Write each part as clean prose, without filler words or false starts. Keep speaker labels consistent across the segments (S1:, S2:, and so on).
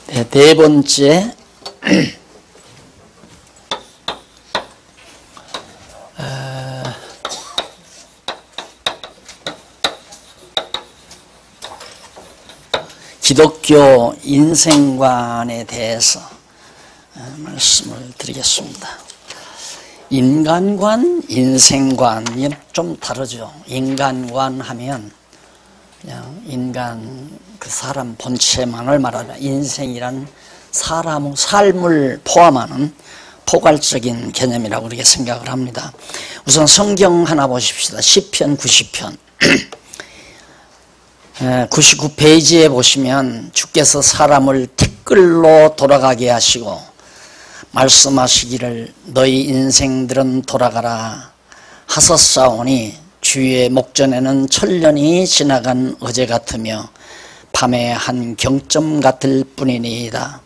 S1: 네 번째, 기독교 인생관에 대해서 말씀을 드리겠습니다. 인간관, 인생관이 좀 다르죠. 인간관 하면 그냥 인간, 그 사람 본체만을 말하는, 인생이란 사람, 삶을 포함하는 포괄적인 개념이라고 그렇게 생각을 합니다. 우선 성경 하나 보십시다. 시편 90편 99페이지에 보시면 주께서 사람을 티끌로 돌아가게 하시고 말씀하시기를 너희 인생들은 돌아가라 하셨사오니 주의 목전에는 천년이 지나간 어제 같으며 밤의 한 경점 같을 뿐이니이다.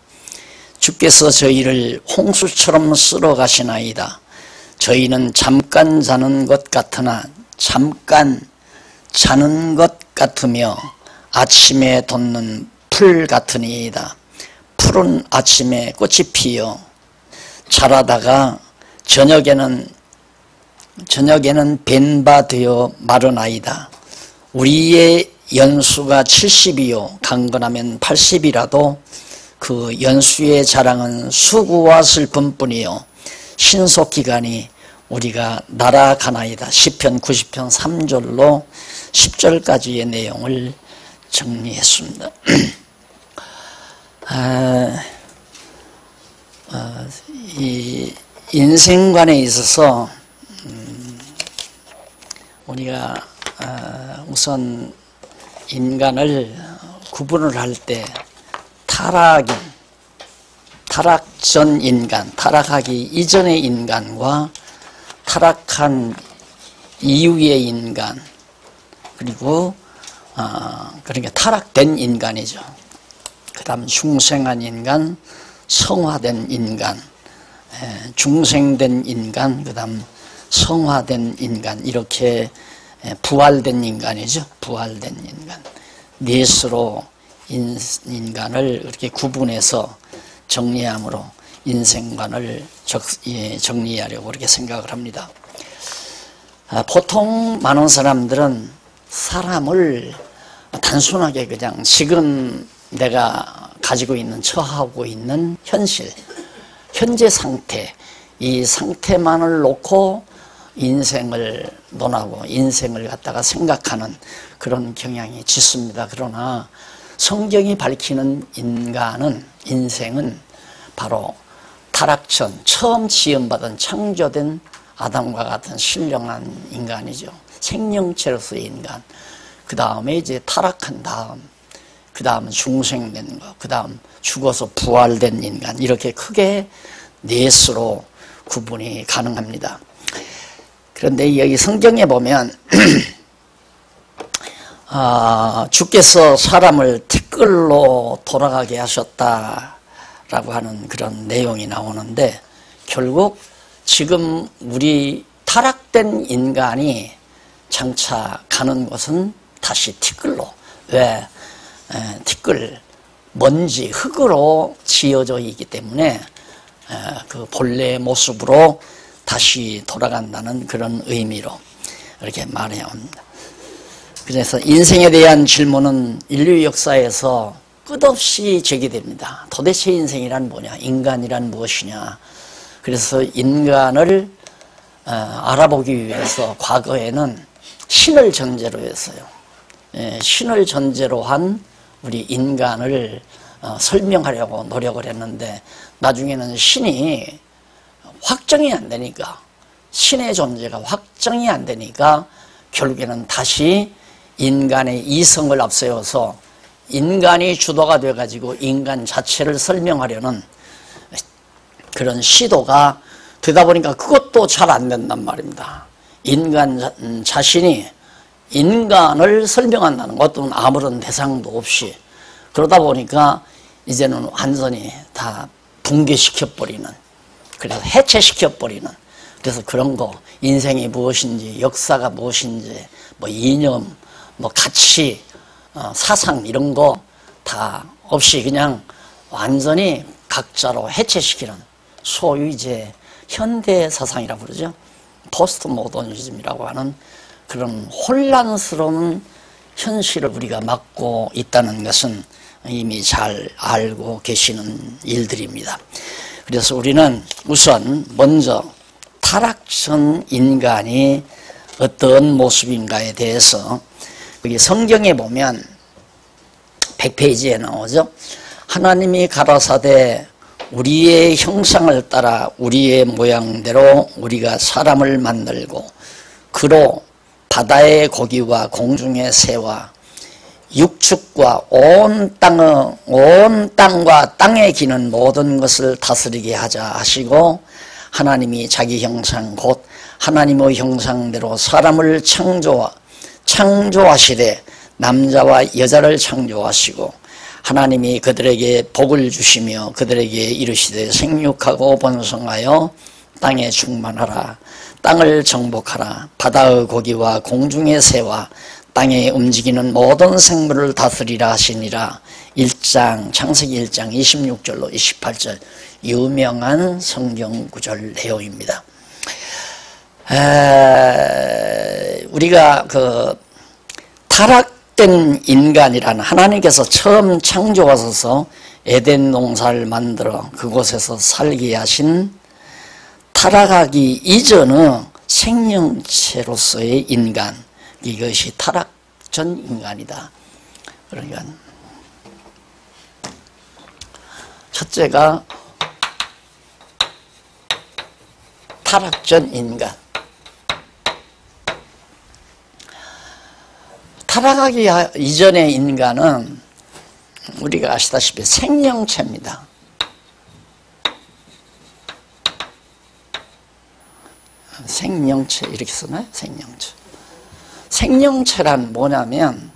S1: 주께서 저희를 홍수처럼 쓸어 가시나이다. 저희는 잠깐 자는 것 같으나 잠깐 자는 것 같으며 아침에 돋는 풀 같으니이다. 푸른 아침에 꽃이 피어 자라다가 저녁에는 벤바 되어 마르나이다. 우리의 연수가 70이요 강건하면 80이라도 그 연수의 자랑은 수고와 슬픔뿐이요 신속기간이 우리가 날아가나이다. 시편 90편 3절로 10절까지의 내용을 정리했습니다. 이 인생관에 있어서 우리가 우선 인간을 구분을 할 때 타락 전 인간, 타락하기 이전의 인간과 타락한 이후의 인간, 그리고 그러니까 타락된 인간이죠. 그 다음 중생한 인간, 성화된 인간, 중생된 인간, 그 다음 성화된 인간, 이렇게 부활된 인간이죠. 부활된 인간. 넷으로 인간을 이렇게 구분해서 정리함으로 인생관을 정리하려고 그렇게 생각을 합니다. 보통 많은 사람들은 사람을 단순하게 그냥 지금 내가 가지고 있는, 처하고 있는 현실, 현재 상태, 이 상태만을 놓고 인생을 논하고 인생을 갖다가 생각하는 그런 경향이 짙습니다. 그러나 성경이 밝히는 인생은 바로 타락 전 처음 지음받은 창조된 아담과 같은 신령한 인간이죠. 생명체로서의 인간. 그 다음에 이제 타락한 다음, 그 다음은 중생된 것, 그 다음 죽어서 부활된 인간, 이렇게 크게 넷으로 구분이 가능합니다. 그런데 여기 성경에 보면 주께서 사람을 티끌로 돌아가게 하셨다라고 하는 그런 내용이 나오는데, 결국 지금 우리 타락된 인간이 장차 가는 곳은 다시 티끌로, 왜? 티끌, 먼지, 흙으로 지어져 있기 때문에 그 본래의 모습으로 다시 돌아간다는 그런 의미로 이렇게 말해야 합니다. 그래서 인생에 대한 질문은 인류 역사에서 끝없이 제기됩니다. 도대체 인생이란 뭐냐? 인간이란 무엇이냐? 그래서 인간을 알아보기 위해서 과거에는 신을 전제로 했어요. 신을 전제로 한 우리 인간을 설명하려고 노력을 했는데, 나중에는 신이 확정이 안 되니까, 신의 존재가 확정이 안 되니까 결국에는 다시 인간의 이성을 앞세워서 인간이 주도가 돼가지고 인간 자체를 설명하려는 그런 시도가 되다 보니까 그것도 잘 안 된단 말입니다. 인간 자신이 인간을 설명한다는 것도 아무런 대상도 없이, 그러다 보니까 이제는 완전히 다 붕괴시켜버리는, 그래서 해체시켜버리는, 그래서 그런 거, 인생이 무엇인지, 역사가 무엇인지, 뭐 이념, 뭐 가치, 사상 이런 거 다 없이 그냥 완전히 각자로 해체시키는 소위 이제 현대 사상이라고 그러죠. 포스트 모더니즘이라고 하는 그런 혼란스러운 현실을 우리가 맞고 있다는 것은 이미 잘 알고 계시는 일들입니다. 그래서 우리는 우선 먼저 타락전 인간이 어떤 모습인가에 대해서 여기 성경에 보면 100페이지에 나오죠. 하나님이 가라사대 우리의 형상을 따라 우리의 모양대로 우리가 사람을 만들고 그로 바다의 고기와 공중의 새와 육축과 온 땅과 땅에 기는 모든 것을 다스리게 하자 하시고 하나님이 자기 형상 곧 하나님의 형상대로 사람을 창조하시되 남자와 여자를 창조하시고 하나님이 그들에게 복을 주시며 그들에게 이르시되 생육하고 번성하여 땅에 충만하라. 땅을 정복하라. 바다의 고기와 공중의 새와 땅에 움직이는 모든 생물을 다스리라 하시니라. 창세기 1장 26절로 28절 유명한 성경 구절 내용입니다. 우리가 그 타락된 인간이란 하나님께서 처음 창조하셔서 에덴 농사를 만들어 그곳에서 살게 하신 타락하기 이전의 생명체로서의 인간, 이것이 타락 전 인간이다. 그러니까 첫째가 타락 전 인간. 타락하기 이전의 인간은 우리가 아시다시피 생명체입니다. 생명체 이렇게 쓰나요? 생명체. 생명체란 뭐냐면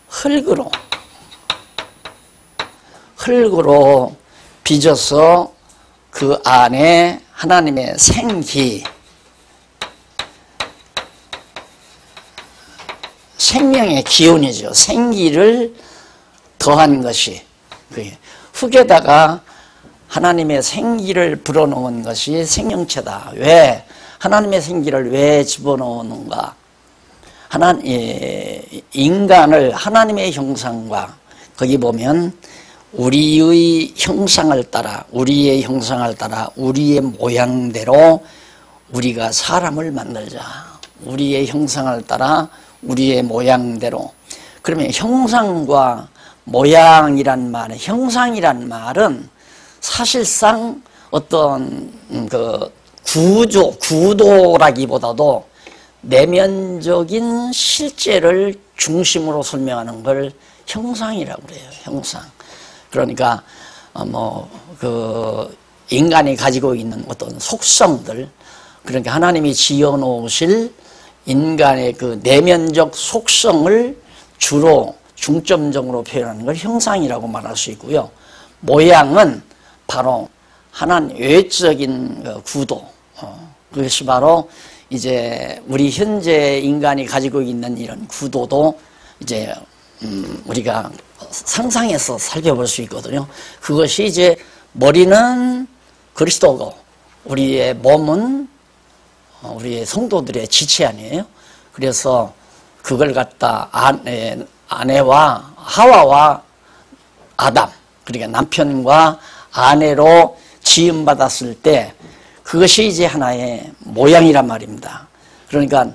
S1: 흙으로 빚어서 그 안에 하나님의 생명의 기운이죠. 생기를 더한 것이 흙에다가 하나님의 생기를 불어넣은 것이 생명체다. 왜? 하나님의 생기를 왜 집어넣는가? 인간을 하나님의 형상과 거기 보면 우리의 형상을 따라 우리의 모양대로 우리가 사람을 만들자. 우리의 형상을 따라 우리의 모양대로. 그러면 형상과 모양이란 말은 형상이란 말은 사실상 어떤 그 구도라기보다도 내면적인 실제를 중심으로 설명하는 걸 형상이라고 그래요. 형상. 그러니까 그 인간이 가지고 있는 어떤 속성들, 그러니까 하나님이 지어 놓으실 인간의 그 내면적 속성을 주로 중점적으로 표현하는 걸 형상이라고 말할 수 있고요. 모양은 바로 하나님 외적인 구도, 그것이 바로 이제 우리 현재 인간이 가지고 있는 이런 구도도 이제 우리가 상상해서 살펴볼 수 있거든요. 그것이 이제 머리는 그리스도고 우리의 몸은 우리의 성도들의 지체 아니에요. 그래서 그걸 갖다 아내와 하와와 아담, 그러니까 남편과 아내로 지음받았을 때 그것이 이제 하나의 모양이란 말입니다. 그러니까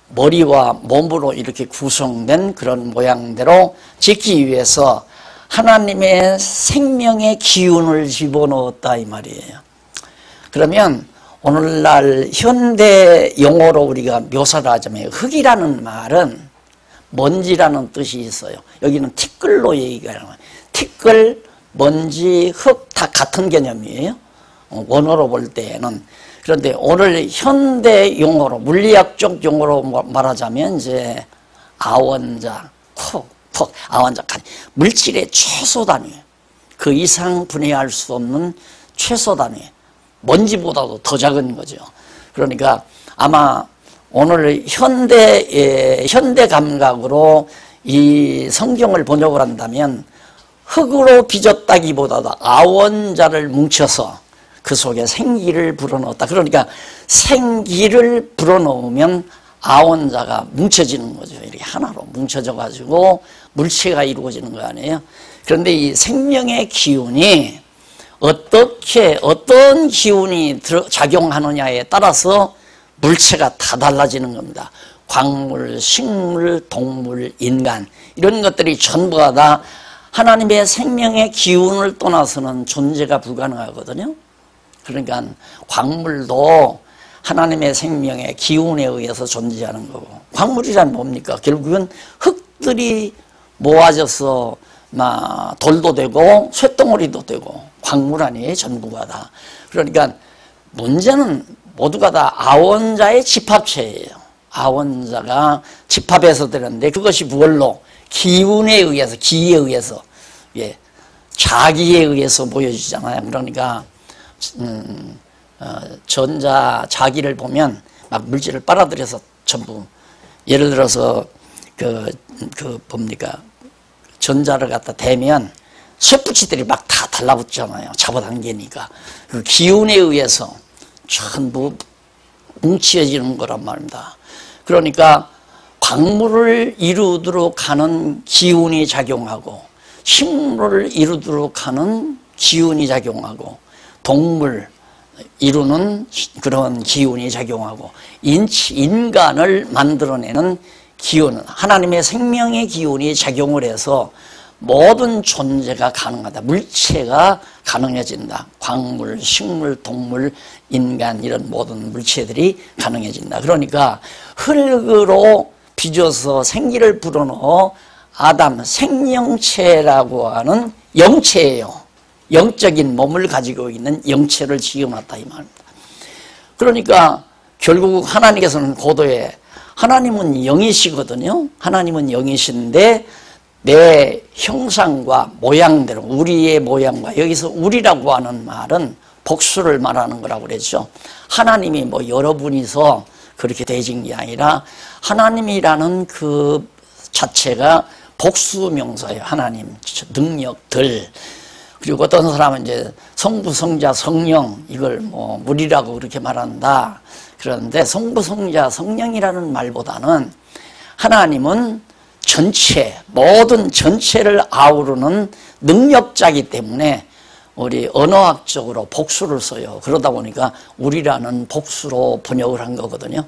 S1: 머리와 몸으로 이렇게 구성된 그런 모양대로 짓기 위해서 하나님의 생명의 기운을 집어넣었다 이 말이에요. 그러면 오늘날 현대 용어로 우리가 묘사를 하자면 흙이라는 말은 먼지라는 뜻이 있어요. 여기는 티끌로 얘기하는 거예요. 티끌, 먼지, 흙 다 같은 개념이에요. 원어로 볼 때는. 그런데 오늘 현대 용어로 물리학적 용어로 말하자면 이제 아원자, 아원자까지 물질의 최소 단위, 그 이상 분해할 수 없는 최소 단위, 먼지보다도 더 작은 거죠. 그러니까 아마 오늘 현대 감각으로 이 성경을 번역을 한다면 흙으로 빚었다기보다도 아원자를 뭉쳐서 그 속에 생기를 불어넣었다. 그러니까 생기를 불어넣으면 아원자가 뭉쳐지는 거죠. 이렇게 하나로 뭉쳐져 가지고 물체가 이루어지는 거 아니에요. 그런데 이 생명의 기운이 어떻게 어떤 기운이 작용하느냐에 따라서 물체가 다 달라지는 겁니다. 광물, 식물, 동물, 인간 이런 것들이 전부가 다 하나님의 생명의 기운을 떠나서는 존재가 불가능하거든요. 그러니까 광물도 하나님의 생명의 기운에 의해서 존재하는 거고, 광물이란 뭡니까? 결국은 흙들이 모아져서 막 돌도 되고 쇳덩어리도 되고 광물 아니에요, 전부가 다. 그러니까 문제는 모두가 다 아원자의 집합체예요. 아원자가 집합해서 되는데 그것이 무엇로? 기운에 의해서, 기에 의해서, 예, 자기에 의해서 보여지잖아요. 그러니까 전자 자기를 보면 막 물질을 빨아들여서 전부, 예를 들어서 뭡니까, 전자를 갖다 대면 쇠붙이들이 막 다 달라붙잖아요. 잡아당기니까. 그 기운에 의해서 전부 뭉치어지는 거란 말입니다. 그러니까 광물을 이루도록 하는 기운이 작용하고, 식물을 이루도록 하는 기운이 작용하고, 동물 이루는 그런 기운이 작용하고, 인간을 만들어내는 기운, 하나님의 생명의 기운이 작용을 해서 모든 존재가 가능하다. 물체가 가능해진다. 광물, 식물, 동물, 인간 이런 모든 물체들이 가능해진다. 그러니까 흙으로 빚어서 생기를 불어넣어 아담, 생명체라고 하는 영체예요. 영적인 몸을 가지고 있는 영체를 지어놨다 이 말입니다. 그러니까 결국 하나님께서는 고도에, 하나님은 영이시거든요. 하나님은 영이신데 내 형상과 모양대로, 우리의 모양과, 여기서 우리라고 하는 말은 복수를 말하는 거라고 그랬죠. 하나님이 뭐 여러분이서 그렇게 되신 게 아니라 하나님이라는 그 자체가 복수 명사예요. 하나님, 능력들. 그리고 어떤 사람은 이제 성부, 성자, 성령, 이걸 뭐 우리라고 그렇게 말한다. 그런데 성부, 성자, 성령이라는 말보다는 하나님은 전체, 모든 전체를 아우르는 능력자이기 때문에 우리 언어학적으로 복수를 써요. 그러다 보니까 우리라는 복수로 번역을 한 거거든요.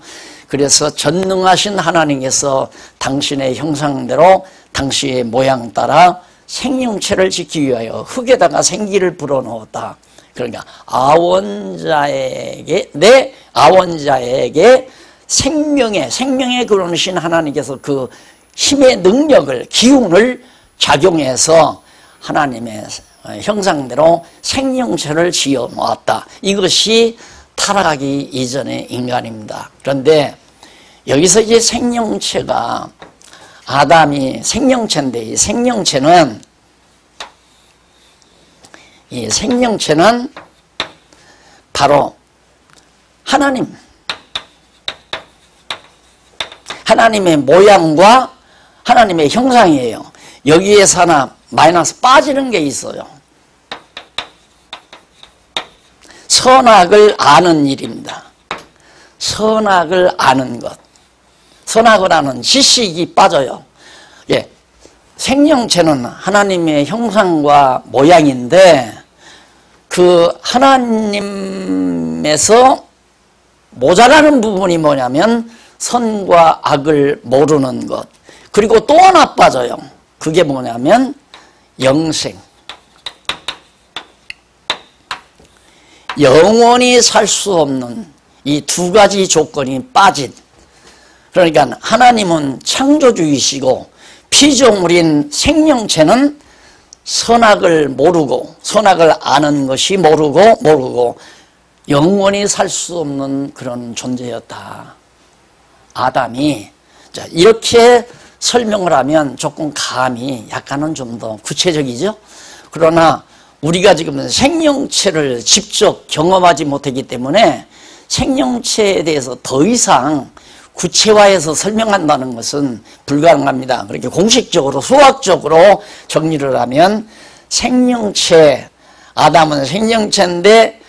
S1: 그래서 전능하신 하나님께서 당신의 형상대로 당신의 모양 따라 생명체를 짓기 위하여 흙에다가 생기를 불어넣었다. 그러니까 아원자에게, 내 아원자에게 생명의 그러신 하나님께서 그 힘의 능력을, 기운을 작용해서 하나님의 형상대로 생명체를 지어 놓았다. 이것이 타락하기 이전의 인간입니다. 그런데 여기서 이제 생명체가, 아담이 생명체인데 이 생명체는 바로 하나님의 모양과 하나님의 형상이에요. 여기에서 하나 마이너스 빠지는 게 있어요. 선악을 아는 일입니다. 선악을 아는 것. 선악을 아는 지식이 빠져요. 예, 생명체는 하나님의 형상과 모양인데 그 하나님에서 모자라는 부분이 뭐냐면 선과 악을 모르는 것. 그리고 또 하나 빠져요. 그게 뭐냐면 영생. 영원히 살 수 없는 이 두 가지 조건이 빠진, 그러니까 하나님은 창조주이시고 피조물인 생명체는 선악을 모르고, 선악을 아는 것이 모르고 영원히 살 수 없는 그런 존재였다. 아담이, 자, 이렇게 설명을 하면 조금 감이 약간은 좀 더 구체적이죠. 그러나 우리가 지금 생명체를 직접 경험하지 못했기 때문에 생명체에 대해서 더 이상 구체화해서 설명한다는 것은 불가능합니다. 그렇게 공식적으로 수학적으로 정리를 하면 생명체, 아담은 생명체인데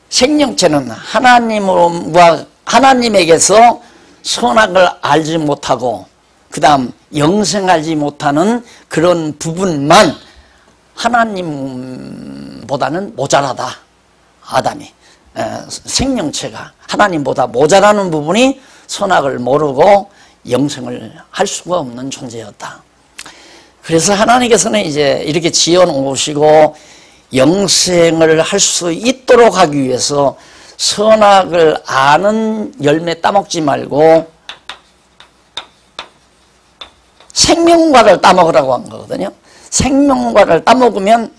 S1: 생명체는 하나님에게서 선악을 알지 못하고 그 다음 영생하지 못하는 그런 부분만 하나님보다는 모자라다. 아담이 생명체가 하나님보다 모자라는 부분이 선악을 모르고 영생을 할 수가 없는 존재였다. 그래서 하나님께서는 이제 이렇게 지어 놓으시고 영생을 할 수 있도록 하기 위해서 선악을 아는 열매 따먹지 말고 생명과를 따먹으라고 한 거거든요. 생명과를 따먹으면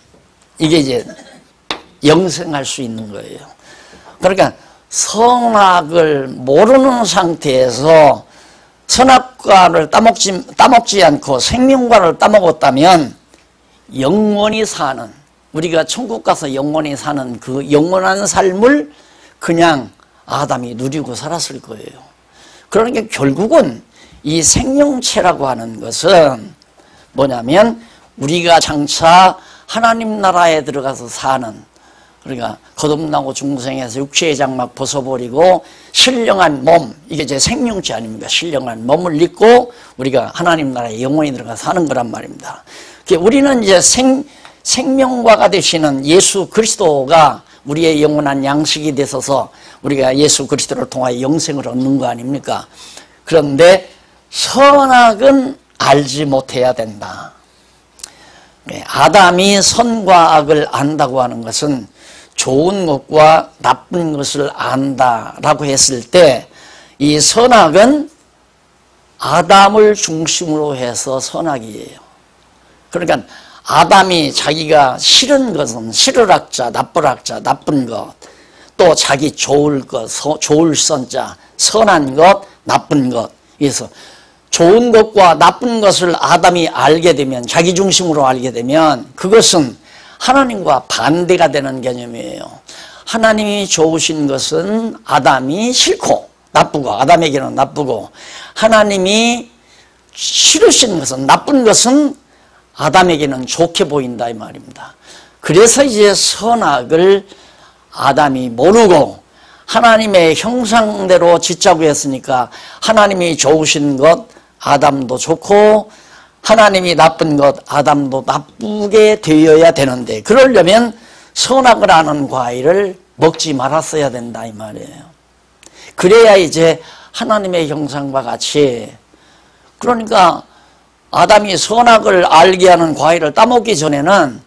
S1: 이게 이제 영생할 수 있는 거예요. 그러니까 선악을 모르는 상태에서 선악과를 따먹지 않고 생명과를 따먹었다면 영원히 사는, 우리가 천국 가서 영원히 사는 그 영원한 삶을 그냥 아담이 누리고 살았을 거예요. 그러니까 결국은 이 생명체라고 하는 것은 뭐냐면 우리가 장차 하나님 나라에 들어가서 사는, 그러니까 거듭나고 중생에서 육체의 장막 벗어버리고 신령한 몸, 이게 제 생명체 아닙니까? 신령한 몸을 입고 우리가 하나님 나라에 영원히 들어가서 사는 거란 말입니다. 우리는 이제 생명과가 되시는 예수 그리스도가 우리의 영원한 양식이 되셔서 우리가 예수 그리스도를 통하여 영생을 얻는 거 아닙니까? 그런데 선악은 알지 못해야 된다. 아담이 선과 악을 안다고 하는 것은 좋은 것과 나쁜 것을 안다라고 했을 때 이 선악은 아담을 중심으로 해서 선악이에요. 그러니까 아담이 자기가 싫은 것은 싫을 학자, 나쁠 학자, 나쁜 것, 또 자기 좋을 것, 좋을 선자, 선한 것, 나쁜 것. 그래서 좋은 것과 나쁜 것을 아담이 알게 되면, 자기 중심으로 알게 되면 그것은 하나님과 반대가 되는 개념이에요. 하나님이 좋으신 것은 아담이 싫고 나쁘고, 아담에게는 나쁘고, 하나님이 싫으신 것은, 나쁜 것은 아담에게는 좋게 보인다 이 말입니다. 그래서 이제 선악을 아담이 모르고 하나님의 형상대로 짓자고 했으니까 하나님이 좋으신 것 아담도 좋고 하나님이 나쁜 것 아담도 나쁘게 되어야 되는데, 그러려면 선악을 아는 과일을 먹지 말았어야 된다 이 말이에요. 그래야 이제 하나님의 형상과 같이, 그러니까 아담이 선악을 알게 하는 과일을 따먹기 전에는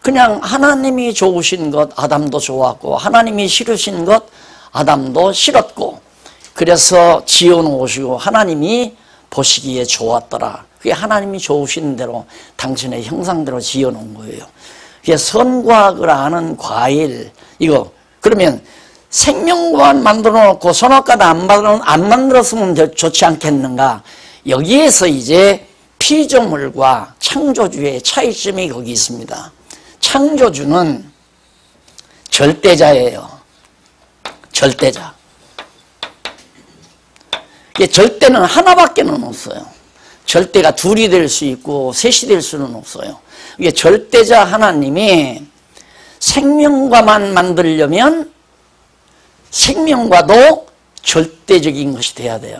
S1: 그냥 하나님이 좋으신 것 아담도 좋았고 하나님이 싫으신 것 아담도 싫었고, 그래서 지어놓으시고 하나님이 보시기에 좋았더라. 그게 하나님이 좋으신 대로 당신의 형상대로 지어놓은 거예요. 그게 선과 악을 아는 과일, 이거 그러면 생명과만 만들어 놓고 선악과도 안 만들었으면 좋지 않겠는가. 여기에서 이제 피조물과 창조주의 차이점이 거기 있습니다. 창조주는 절대자예요. 절대자. 절대는 하나밖에는 없어요. 절대가 둘이 될 수 있고 셋이 될 수는 없어요. 이게 절대자 하나님이 생명과만 만들려면 생명과도 절대적인 것이 돼야 돼요.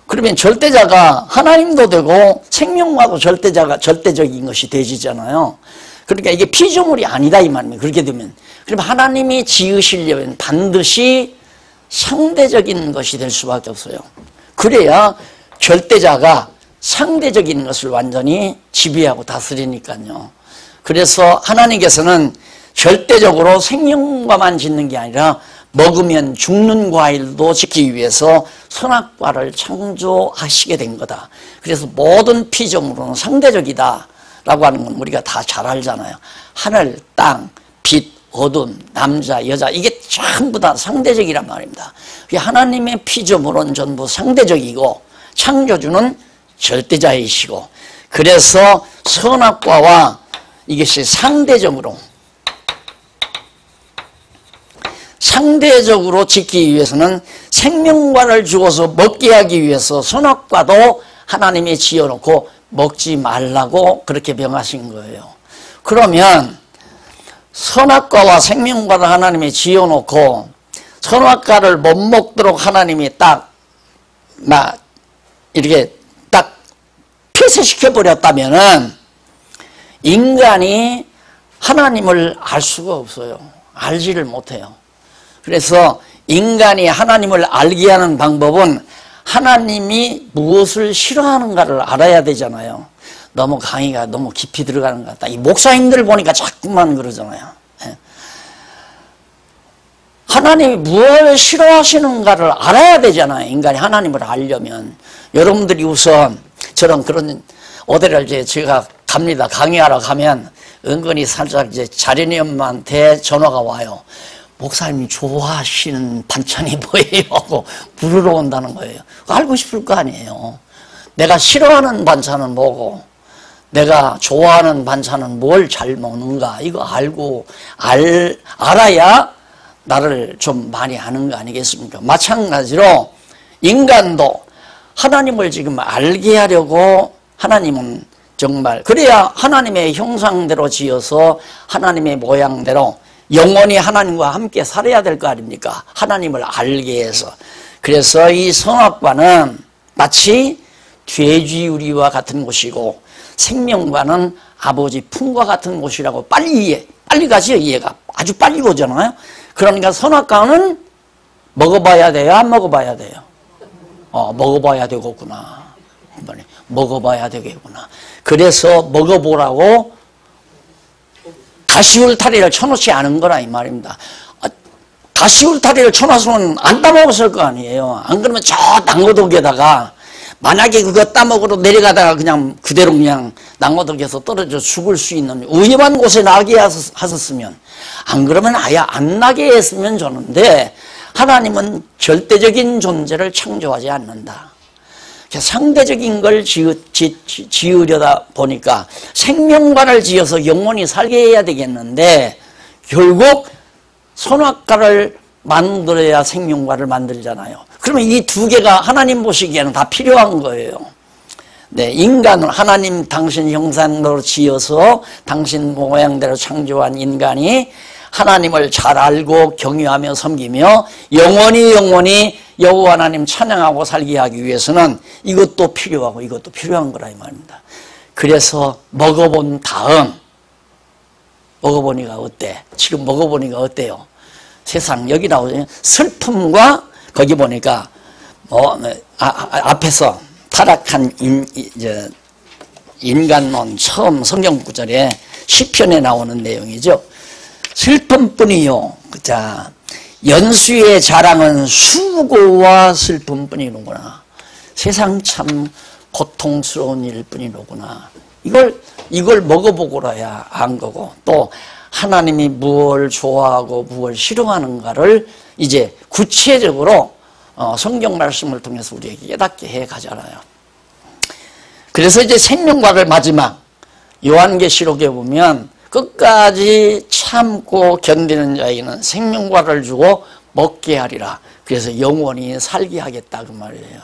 S1: 그러면 절대자가 하나님도 되고 생명과도 절대적인 것이 되지잖아요. 그러니까 이게 피조물이 아니다 이 말입니다. 그렇게 되면. 그럼 하나님이 지으시려면 반드시 상대적인 것이 될 수밖에 없어요. 그래야 절대자가 상대적인 것을 완전히 지배하고 다스리니까요. 그래서 하나님께서는 절대적으로 생명과만 짓는 게 아니라 먹으면 죽는 과일도 짓기 위해서 선악과를 창조하시게 된 거다. 그래서 모든 피조물은 상대적이다 라고 하는 건 우리가 다 잘 알잖아요. 하늘, 땅, 빛, 어둠, 남자, 여자, 이게 전부 다 상대적이란 말입니다. 하나님의 피조물은 전부 상대적이고 창조주는 절대자이시고, 그래서 선악과와 이것이 상대적으로 상대적으로 짓기 위해서는 생명과를 주어서 먹게 하기 위해서 선악과도 하나님이 지어놓고 먹지 말라고 그렇게 명하신 거예요. 그러면 선악과와 생명과를 하나님이 지어놓고 선악과를 못 먹도록 하나님이 이렇게 딱 폐쇄시켜 버렸다면은 인간이 하나님을 알 수가 없어요. 알지를 못해요. 그래서 인간이 하나님을 알게 하는 방법은 하나님이 무엇을 싫어하는가를 알아야 되잖아요. 너무 강의가 너무 깊이 들어가는 것 같다. 이 목사님들 보니까 자꾸만 그러잖아요. 하나님이 무엇을 싫어하시는가를 알아야 되잖아요. 인간이 하나님을 알려면. 여러분들이 우선 저런 그런 어디를 이제 제가 갑니다. 강의하러 가면 은근히 살짝 이제 자린이 엄마한테 전화가 와요. 목사님이 좋아하시는 반찬이 뭐예요? 하고 물으러 온다는 거예요. 알고 싶을 거 아니에요. 내가 싫어하는 반찬은 뭐고 내가 좋아하는 반찬은 뭘 잘 먹는가 이거 알아야 나를 좀 많이 아는 거 아니겠습니까? 마찬가지로 인간도 하나님을 지금 알게 하려고 하나님은 정말 그래야 하나님의 형상대로 지어서 하나님의 모양대로 영원히 하나님과 함께 살아야 될 거 아닙니까? 하나님을 알게 해서. 그래서 이 선악과는 마치 돼지우리와 같은 곳이고 생명과는 아버지 품과 같은 곳이라고 빨리 가지요. 이해가 아주 빨리 오잖아요. 그러니까 선악과는 먹어봐야 돼요? 안 먹어봐야 돼요? 먹어봐야 되겠구나. 먹어봐야 되겠구나. 그래서 먹어보라고 가시울타리를 쳐놓지 않은 거라 이 말입니다. 가시울타리를 쳐놔서는 안 따먹었을 거 아니에요. 안 그러면 저 난고독에다가 만약에 그거 따먹으러 내려가다가 그냥 그대로 그냥 난고독에서 떨어져 죽을 수 있는 위험한 곳에 나게 하셨으면 안 그러면 아예 안 나게 했으면 좋은데 하나님은 절대적인 존재를 창조하지 않는다. 상대적인 걸 지으려다 보니까 생명과를 지어서 영원히 살게 해야 되겠는데 결국 선악과를 만들어야 생명과를 만들잖아요. 그러면 이 두 개가 하나님 보시기에는 다 필요한 거예요. 네, 인간은 하나님 당신 형상대로 지어서 당신 모양대로 창조한 인간이 하나님을 잘 알고 경외하며 섬기며 영원히 여호와 하나님 찬양하고 살게 하기 위해서는 이것도 필요하고 이것도 필요한 거라 이 말입니다. 그래서 먹어본 다음 먹어보니까 어때? 지금 먹어보니까 어때요? 세상 여기 나오죠. 슬픔과 거기 보니까 앞에서 타락한 인간론 처음 성경 구절에 시편에 나오는 내용이죠. 슬픔뿐이요. 자, 연수의 자랑은 수고와 슬픔뿐이로구나. 세상 참 고통스러운 일뿐이로구나. 이걸 먹어보고라야 안 거고 또 하나님이 무엇을 좋아하고 무엇을 싫어하는가를 이제 구체적으로 성경 말씀을 통해서 우리에게 깨닫게 해 가잖아요. 그래서 이제 생명과를 마지막 요한계시록에 보면 끝까지 참고 견디는 자에게는 생명과를 주고 먹게 하리라. 그래서 영원히 살게 하겠다 그 말이에요.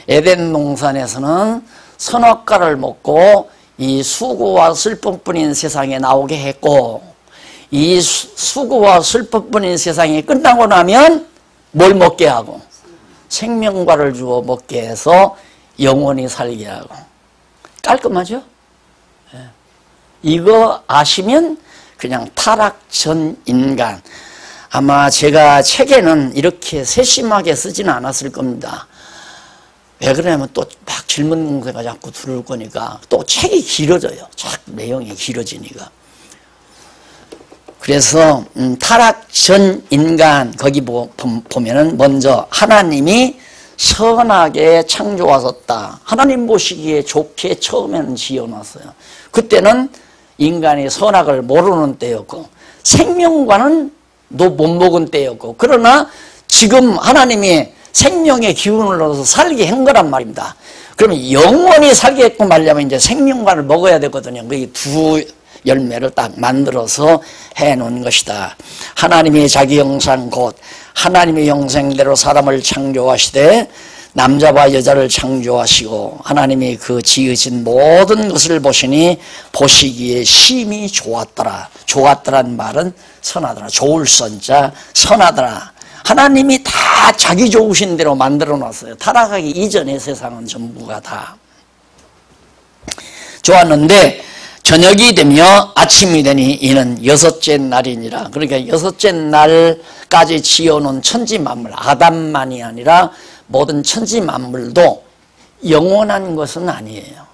S1: 에덴 동산에서는 선악과를 먹고 이 수고와 슬픔뿐인 세상에 나오게 했고 이 수고와 슬픔뿐인 세상이 끝나고 나면 뭘 먹게 하고 생명과를 주어 먹게 해서 영원히 살게 하고 깔끔하죠? 이거 아시면 그냥 타락 전 인간 아마 제가 책에는 이렇게 세심하게 쓰지는 않았을 겁니다. 왜 그러냐면 또 막 질문 공세가 자꾸 들어올 거니까 또 책이 길어져요. 자꾸 내용이 길어지니까. 그래서 타락 전 인간 거기 보면은 먼저 하나님이 선하게 창조하셨다. 하나님 보시기에 좋게 처음에는 지어놨어요. 그때는 인간이 선악을 모르는 때였고 생명과는 못 먹은 때였고 그러나 지금 하나님이 생명의 기운을 얻어서 살게 한 거란 말입니다. 그러면 영원히 살게 했고 말려면 이제 생명과를 먹어야 되거든요. 열매를 딱 만들어서 해놓은 것이다. 하나님이 자기 형상 곧 하나님의 형상대로 사람을 창조하시되 남자와 여자를 창조하시고 하나님이 그 지으신 모든 것을 보시니 보시기에 심히 좋았더라. 좋았더란 말은 선하더라. 좋을 선자 선하더라. 하나님이 다 자기 좋으신 대로 만들어 놨어요. 타락하기 이전의 세상은 전부가 다 좋았는데 저녁이 되며 아침이 되니 이는 여섯째 날이니라. 그러니까 여섯째 날까지 지어놓은 천지만물, 아담만이 아니라 모든 천지만물도 영원한 것은 아니에요.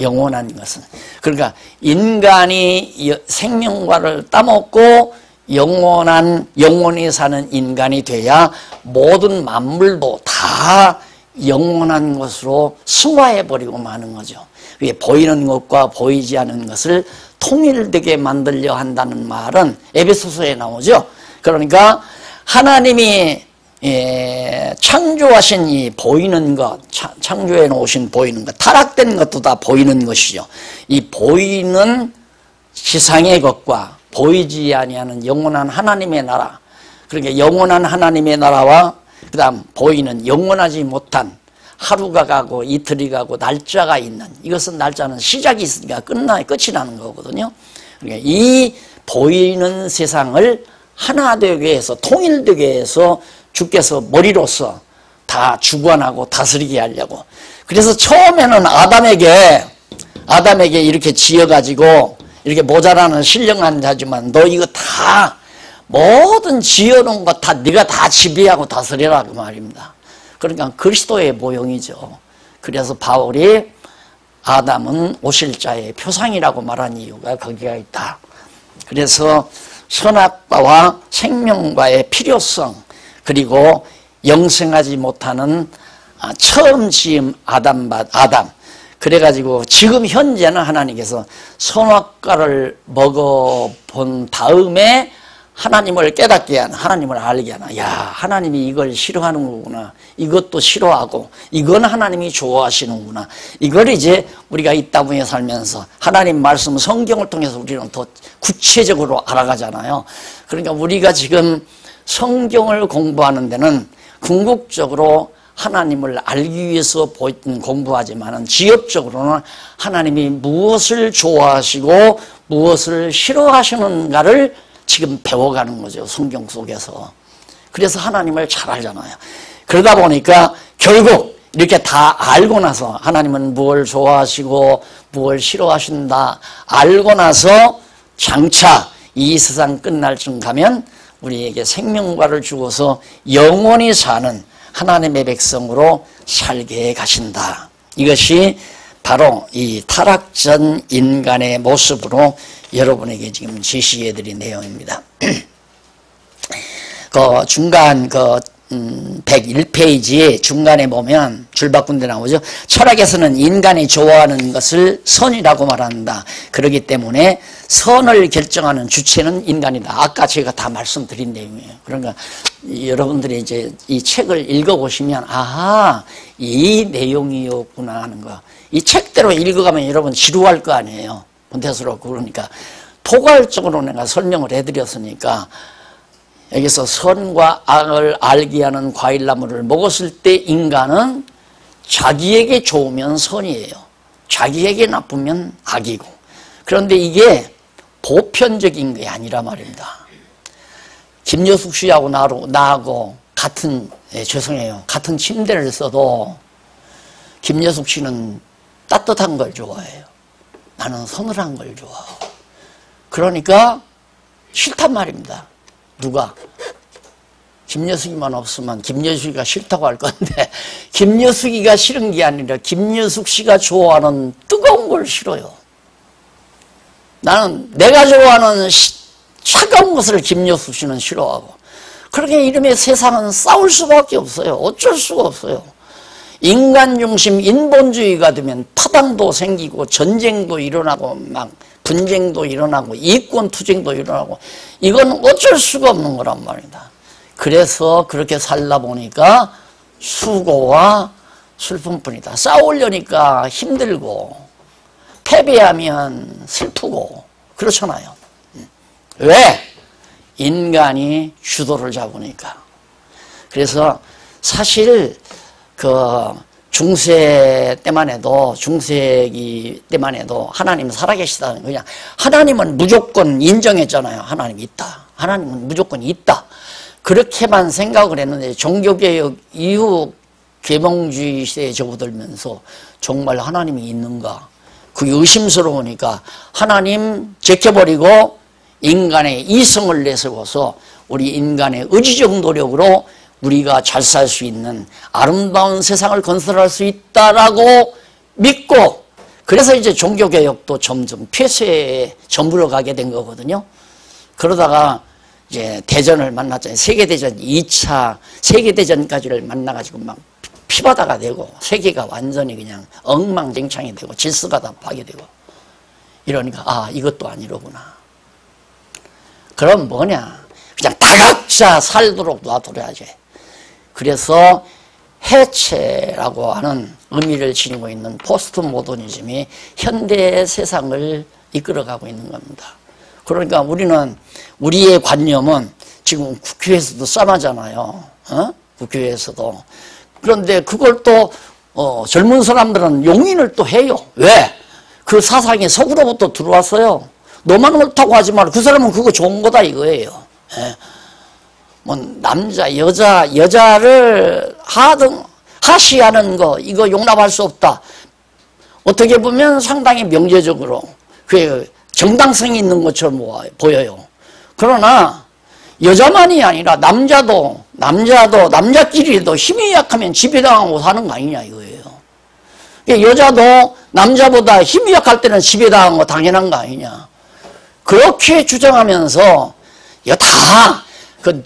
S1: 영원한 것은. 그러니까 인간이 생명과를 따먹고 영원히 사는 인간이 돼야 모든 만물도 다 영원한 것으로 승화해버리고 마는 거죠. 그게 보이는 것과 보이지 않는 것을 통일되게 만들려 한다는 말은 에베소서에 나오죠. 그러니까 하나님이 창조하신 이 보이는 것, 창조해 놓으신 보이는 것, 타락된 것도 다 보이는 것이죠. 이 보이는 지상의 것과 보이지 아니하는 영원한 하나님의 나라, 그러니까 영원한 하나님의 나라와 그 다음 보이는 영원하지 못한 하루가 가고 이틀이 가고 날짜가 있는, 이것은 날짜는 시작이 있으니까 끝이 나는 거거든요. 그러니까 이 보이는 세상을 하나 되게 해서 통일되게 해서 주께서 머리로서 다 주관하고 다스리게 하려고. 그래서 처음에는 아담에게 이렇게 지어가지고 이렇게 모자라는 신령한 자지만 너 이거 다 모든 지어놓은 거 다 네가 다 지배하고 다스리라 그 말입니다. 그러니까 그리스도의 모형이죠. 그래서 바울이 아담은 오실 자의 표상이라고 말한 이유가 거기가 있다. 그래서 선악과와 생명과의 필요성, 그리고 영생하지 못하는 처음 지은 아담. 그래가지고 지금 현재는 하나님께서 선악과를 먹어본 다음에 하나님을 깨닫게 하는, 하나님을 알게 하나. 야, 하나님이 이걸 싫어하는 거구나. 이것도 싫어하고 이건 하나님이 좋아하시는구나. 이걸 이제 우리가 이 땅에 살면서 하나님 말씀 성경을 통해서 우리는 더 구체적으로 알아가잖아요. 그러니까 우리가 지금 성경을 공부하는 데는 궁극적으로 하나님을 알기 위해서 공부하지만 지엽적으로는 하나님이 무엇을 좋아하시고 무엇을 싫어하시는가를 지금 배워가는 거죠. 성경 속에서. 그래서 하나님을 잘 알잖아요. 그러다 보니까 결국 이렇게 다 알고 나서 하나님은 무엇을 좋아하시고 무엇을 싫어하신다 알고 나서 장차 이 세상 끝날 쯤 가면 우리에게 생명과를 주어서 영원히 사는 하나님의 백성으로 살게 가신다. 이것이 바로 이 타락전 인간의 모습으로 여러분에게 지금 제시해드린 내용입니다. 그 중간 101페이지에 중간에 보면 줄바꾼 데 나오죠. 철학에서는 인간이 좋아하는 것을 선이라고 말한다. 그렇기 때문에 선을 결정하는 주체는 인간이다. 아까 제가 다 말씀드린 내용이에요. 그러니까 여러분들이 이제 이 책을 읽어보시면 아하, 이 내용이었구나 하는 거. 이 책대로 읽어가면 여러분 지루할 거 아니에요. 본태스럽고. 그러니까 포괄적으로 내가 설명을 해드렸으니까 여기서 선과 악을 알게 하는 과일나무를 먹었을 때 인간은 자기에게 좋으면 선이에요. 자기에게 나쁘면 악이고. 그런데 이게 보편적인 게 아니라 말입니다. 김여숙 씨하고 나하고 같은, 죄송해요. 같은 침대를 써도 김여숙 씨는 따뜻한 걸 좋아해요. 나는 서늘한 걸 좋아하고. 그러니까 싫단 말입니다. 누가? 김여숙이만 없으면 김여숙이가 싫다고 할 건데 김여숙이가 싫은 게 아니라 김여숙 씨가 좋아하는 뜨거운 걸 싫어요. 나는 내가 좋아하는 차가운 것을 김여숙 씨는 싫어하고. 그렇게 이러면 세상은 싸울 수밖에 없어요. 어쩔 수가 없어요. 인간 중심 인본주의가 되면 파당도 생기고 전쟁도 일어나고 막 분쟁도 일어나고 이권 투쟁도 일어나고 이건 어쩔 수가 없는 거란 말이다. 그래서 그렇게 살다 보니까 수고와 슬픔뿐이다. 싸우려니까 힘들고 패배하면 슬프고 그렇잖아요. 왜? 인간이 주도를 잡으니까. 그래서 사실 중세 때만 해도, 중세기 때만 해도 하나님 살아계시다는, 그냥 하나님은 무조건 인정했잖아요. 하나님이 있다. 하나님은 무조건 있다. 그렇게만 생각을 했는데 종교개혁 이후 계몽주의 시대에 접어들면서 정말 하나님이 있는가? 그게 의심스러우니까 하나님 제껴버리고 인간의 이성을 내세워서 우리 인간의 의지적 노력으로 우리가 잘 살 수 있는 아름다운 세상을 건설할 수 있다라고 믿고, 그래서 이제 종교개혁도 점점 폐쇄에 저물어 가게 된 거거든요. 그러다가 이제 대전을 만났잖아요. 세계대전 2차 세계대전까지를 만나가지고 막 피바다가 되고 세계가 완전히 그냥 엉망진창이 되고 질서가 다 파괴되고 이러니까 아, 이것도 아니로구나. 그럼 뭐냐? 그냥 다 각자 살도록 놔둬야지. 그래서 해체라고 하는 의미를 지니고 있는 포스트 모더니즘이 현대 세상을 이끌어가고 있는 겁니다. 그러니까 우리는, 우리의 관념은 지금 국회에서도 싸나잖아요. 국회에서도. 그런데 그걸 또 젊은 사람들은 용인을 또 해요. 왜? 그 사상이 서구로부터 들어왔어요. 너만 옳다고 하지 말고 그 사람은 그거 좋은 거다 이거예요. 예. 뭐 남자 여자를 하시하는 거 이거 용납할 수 없다. 어떻게 보면 상당히 명제적으로 그 정당성이 있는 것처럼 보여요. 그러나 여자만이 아니라 남자끼리도 힘이 약하면 지배당하고 사는 거 아니냐 이거예요. 여자도 남자보다 힘이 약할 때는 지배당한 거 당연한 거 아니냐. 그렇게 주장하면서 이거 다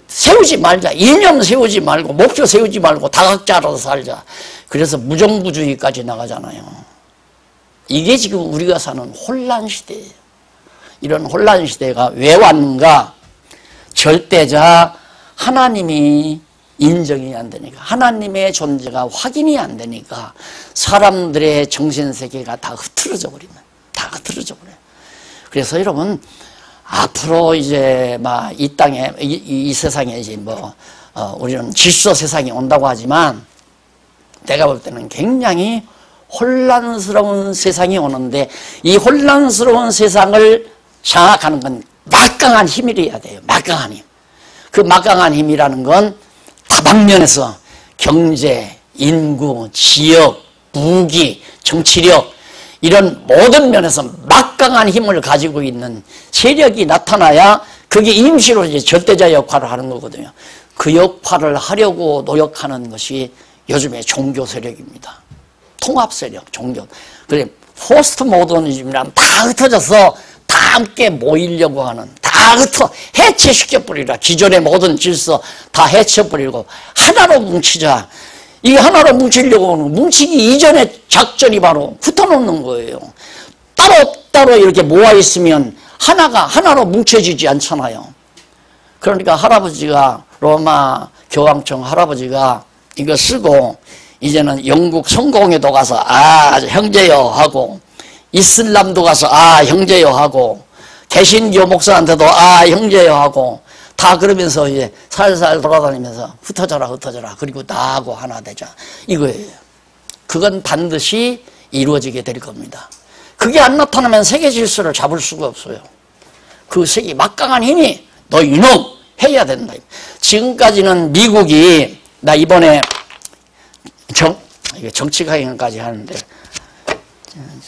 S1: 세우지 말자. 이념 세우지 말고 목표 세우지 말고 다 각자 알아서 살자. 그래서 무정부주의까지 나가잖아요. 이게 지금 우리가 사는 혼란 시대예요. 이런 혼란 시대가 왜 왔는가? 절대자 하나님이 인정이 안 되니까, 하나님의 존재가 확인이 안 되니까 사람들의 정신세계가 다 흐트러져 버리는, 다 흐트러져 버려요. 그래서 여러분, 앞으로 이제 막 이 땅에, 이 세상에 이제 우리는 질서 세상이 온다고 하지만 내가 볼 때는 굉장히 혼란스러운 세상이 오는데, 이 혼란스러운 세상을 장악하는 건 막강한 힘이어야 돼요. 막강한 힘. 그 막강한 힘이라는 건 다방면에서 경제, 인구, 지역, 무기, 정치력 이런 모든 면에서 막강한 힘을 가지고 있는 세력이 나타나야 그게 임시로 이제 절대자 역할을 하는 거거든요. 그 역할을 하려고 노력하는 것이 요즘의 종교 세력입니다. 통합 세력, 종교. 그래, 포스트 모더니즘이란 다 흩어져서 다 함께 모이려고 하는, 다 해체시켜버리라. 기존의 모든 질서 다 해체버리고 하나로 뭉치자. 이 하나로 뭉치려고 뭉치기 이전의 작전이 바로 흩어놓는 거예요. 따로따로 이렇게 모아있으면 하나로 뭉쳐지지 않잖아요. 그러니까 할아버지가, 로마 교황청 할아버지가 이거 쓰고 이제는 영국 성공회도 가서 아 형제요 하고, 이슬람도 가서 아 형제요 하고, 개신교 목사한테도 아 형제요 하고, 다 그러면서 이제 살살 돌아다니면서 흩어져라 그리고 나하고 하나 되자 이거예요. 그건 반드시 이루어지게 될 겁니다. 그게 안 나타나면 세계 질서를 잡을 수가 없어요. 그 세계 막강한 힘이 너 이놈 해야 된다. 지금까지는 미국이, 나 이번에 정치 강연까지 하는데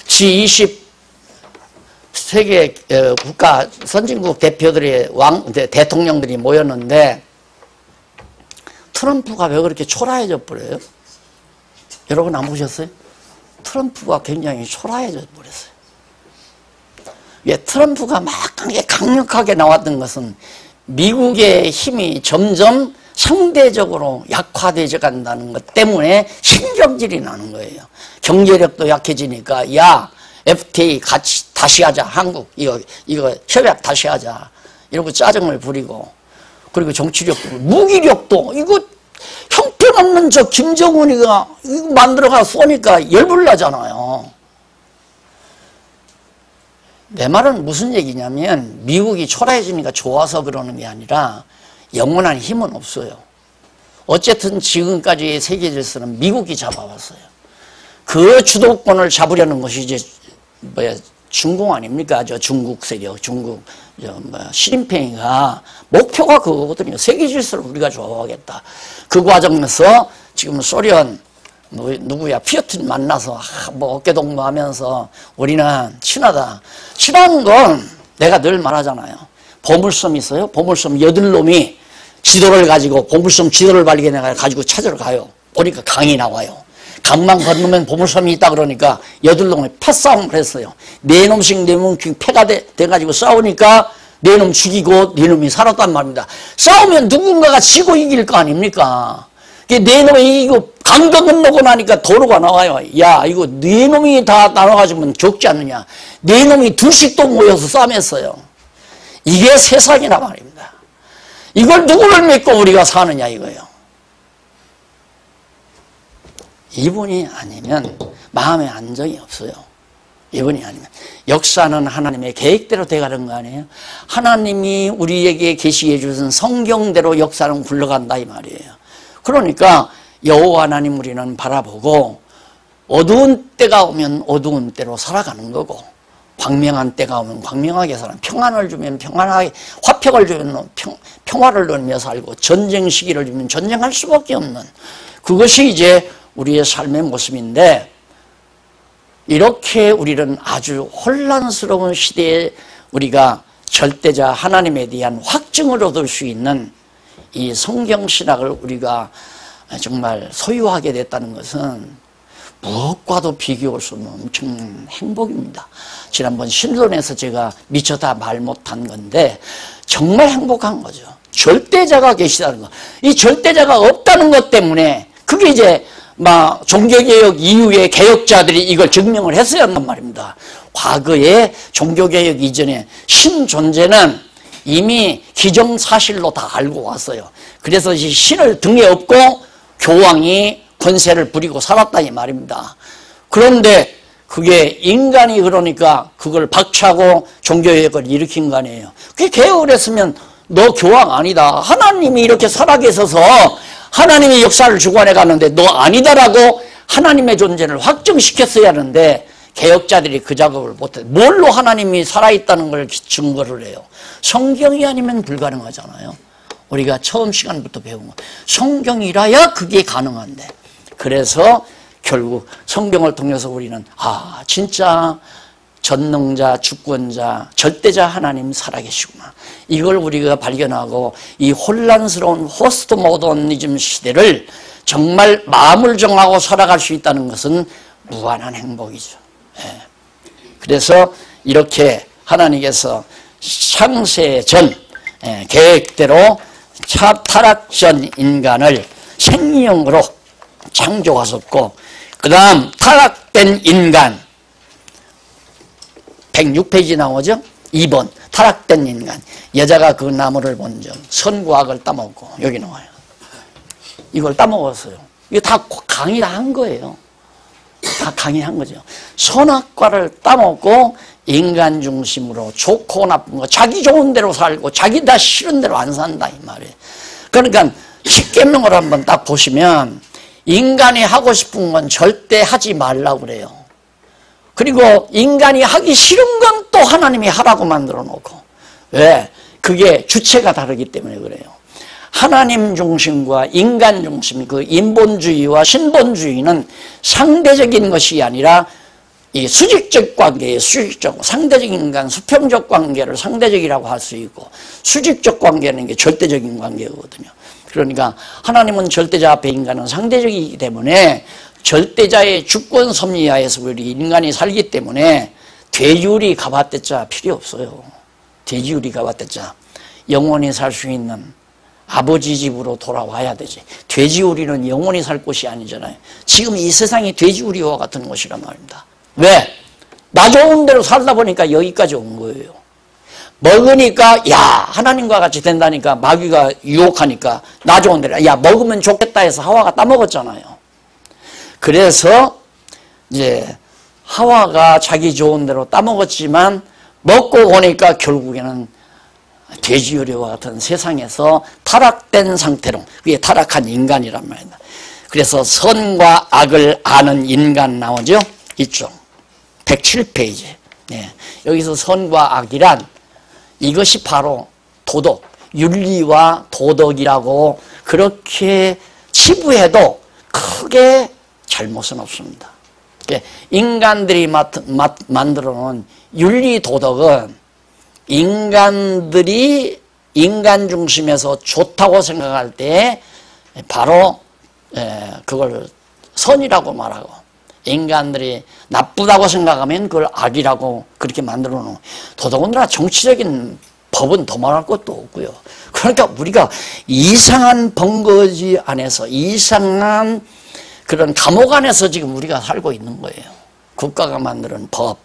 S1: G20 세계 국가 선진국 대표들이 대통령들이 모였는데 트럼프가 왜 그렇게 초라해져 버려요? 여러분 안 보셨어요? 트럼프가 굉장히 초라해져 버렸어요. 트럼프가 막 강력하게 나왔던 것은 미국의 힘이 점점 상대적으로 약화되어 간다는 것 때문에 신경질이 나는 거예요. 경제력도 약해지니까 야 FTA 같이 다시 하자. 한국 이거 협약 다시 하자. 이러고 짜증을 부리고, 그리고 정치력도 무기력도 이거 형편없는 저 김정은이가 이거 만들어가 쏘니까 열불나잖아요. 내 말은 무슨 얘기냐면 미국이 초라해지니까 좋아서 그러는 게 아니라 영원한 힘은 없어요. 어쨌든 지금까지의 세계 질서는 미국이 잡아왔어요. 그 주도권을 잡으려는 것이 이제 중공 아닙니까? 저 중국 세력, 중국 시진핑이가 목표가 그거거든요. 세계 질서를 우리가 좌우하겠다. 그 과정에서 지금 소련 누구야 피어틴 만나서 뭐 어깨동무하면서 우리는 친하다. 친한 건 내가 늘 말하잖아요. 보물섬 있어요. 보물섬 8놈이 지도를 가지고 보물섬 지도를 발견해 가지고 찾으러 가요. 보니까 강이 나와요. 강만 건너면 보물섬이 있다 그러니까 8놈이 패싸움을 했어요. 4놈씩 4놈씩 패가 돼가지고 싸우니까 4놈 죽이고 4놈이 살았단 말입니다. 싸우면 누군가가 지고 이길 거 아닙니까? 4놈이 이기고 강도 건너고 나니까 도로가 나와요. 야, 이거 4놈이 다 나눠가지면 적지 않느냐. 4놈이 2씩 또 모여서 싸움했어요. 이게 세상이란 말입니다. 이걸 누구를 믿고 우리가 사느냐 이거예요. 이분이 아니면 마음의 안정이 없어요. 이분이 아니면. 역사는 하나님의 계획대로 돼가는 거 아니에요? 하나님이 우리에게 계시해 주신 성경대로 역사는 굴러간다 이 말이에요. 그러니까 여호와 하나님 우리는 바라보고 어두운 때가 오면 어두운 때로 살아가는 거고 광명한 때가 오면 광명하게 살아가는, 평안을 주면 평안하게, 화평을 주면 평화를 누리며 살고 전쟁 시기를 주면 전쟁할 수밖에 없는 그것이 이제 우리의 삶의 모습인데, 이렇게 우리는 아주 혼란스러운 시대에 우리가 절대자 하나님에 대한 확증을 얻을 수 있는 이 성경신학을 우리가 정말 소유하게 됐다는 것은 무엇과도 비교할 수 없는 엄청난 행복입니다. 지난번 신론에서 제가 미처 다 말 못한 건데 정말 행복한 거죠. 절대자가 계시다는 것. 이 절대자가 없다는 것 때문에 그게 이제 막 종교개혁 이후에 개혁자들이 이걸 증명을 했어야 한단 말입니다. 과거에 종교개혁 이전에 신 존재는 이미 기정사실로 다 알고 왔어요. 그래서 이 신을 등에 업고 교황이 권세를 부리고 살았다 이 말입니다. 그런데 그게 인간이 그러니까 그걸 박차고 종교개혁을 일으킨 거 아니에요. 그게 개혁을 했으면 너 교황 아니다. 하나님이 이렇게 살아계셔서 하나님이 역사를 주관해 가는데 너 아니다라고 하나님의 존재를 확증시켰어야 하는데 개혁자들이 그 작업을 못해. 뭘로 하나님이 살아있다는 걸 증거를 해요? 성경이 아니면 불가능하잖아요. 우리가 처음 시간부터 배운 거. 성경이라야 그게 가능한데. 그래서 결국 성경을 통해서 우리는 진짜 전능자, 주권자, 절대자 하나님 살아계시구나. 이걸 우리가 발견하고 이 혼란스러운 포스트 모더니즘 시대를 정말 마음을 정하고 살아갈 수 있다는 것은 무한한 행복이죠. 그래서 이렇게 하나님께서 창세 전 계획대로 타락 전 인간을 생명으로 창조하셨고, 그 다음 타락된 인간 106페이지 나오죠? 2번 타락된 인간, 여자가 그 나무를 본 점, 선과 악을 따먹고, 여기 나와요. 이걸 따먹었어요. 이게 다 강의한 거예요. 다 강의한 거죠. 선악과를 따먹고 인간 중심으로 좋고 나쁜 거 자기 좋은 대로 살고 자기 다 싫은 대로 안 산다 이 말이에요. 그러니까 십계명을 한번 딱 보시면 인간이 하고 싶은 건 절대 하지 말라고 그래요. 그리고 인간이 하기 싫은 건 또 하나님이 하라고 만들어 놓고. 왜? 그게 주체가 다르기 때문에 그래요. 하나님 중심과 인간 중심, 그 인본주의와 신본주의는 상대적인 것이 아니라 이 수직적 관계의 수직적, 상대적인 인간, 수평적 관계를 상대적이라고 할 수 있고, 수직적 관계는 게 절대적인 관계거든요. 그러니까 하나님은 절대자 앞에 인간은 상대적이기 때문에 절대자의 주권 섭리하에서 우리 인간이 살기 때문에 돼지우리 가봤댔자 필요 없어요. 돼지우리 가봤댔자 영원히 살 수 있는 아버지 집으로 돌아와야 되지. 돼지우리는 영원히 살 곳이 아니잖아요. 지금 이 세상이 돼지우리와 같은 곳이란 말입니다. 왜? 나 좋은 대로 살다 보니까 여기까지 온 거예요. 먹으니까 하나님과 같이 된다니까 마귀가 유혹하니까 나 좋은 대로 먹으면 좋겠다 해서 하와가 따먹었잖아요. 그래서 이제 하와가 자기 좋은 대로 따먹었지만 먹고 보니까 결국에는 돼지요리와 같은 세상에서 타락된 상태로, 그게 타락한 인간이란 말입니다. 그래서 선과 악을 아는 인간 나오죠? 이쪽 107페이지. 네. 여기서 선과 악이란 이것이 바로 도덕, 윤리와 도덕이라고 그렇게 치부해도 크게 잘못은 없습니다. 인간들이 만들어 놓은 윤리 도덕은 인간들이 인간 중심에서 좋다고 생각할 때 바로 그걸 선이라고 말하고, 인간들이 나쁘다고 생각하면 그걸 악이라고 그렇게 만들어 놓은, 더더군다나 정치적인 법은 더 말할 것도 없고요. 그러니까 우리가 이상한 번거지 안에서, 이상한 그런 감옥 안에서 지금 우리가 살고 있는 거예요. 국가가 만드는 법,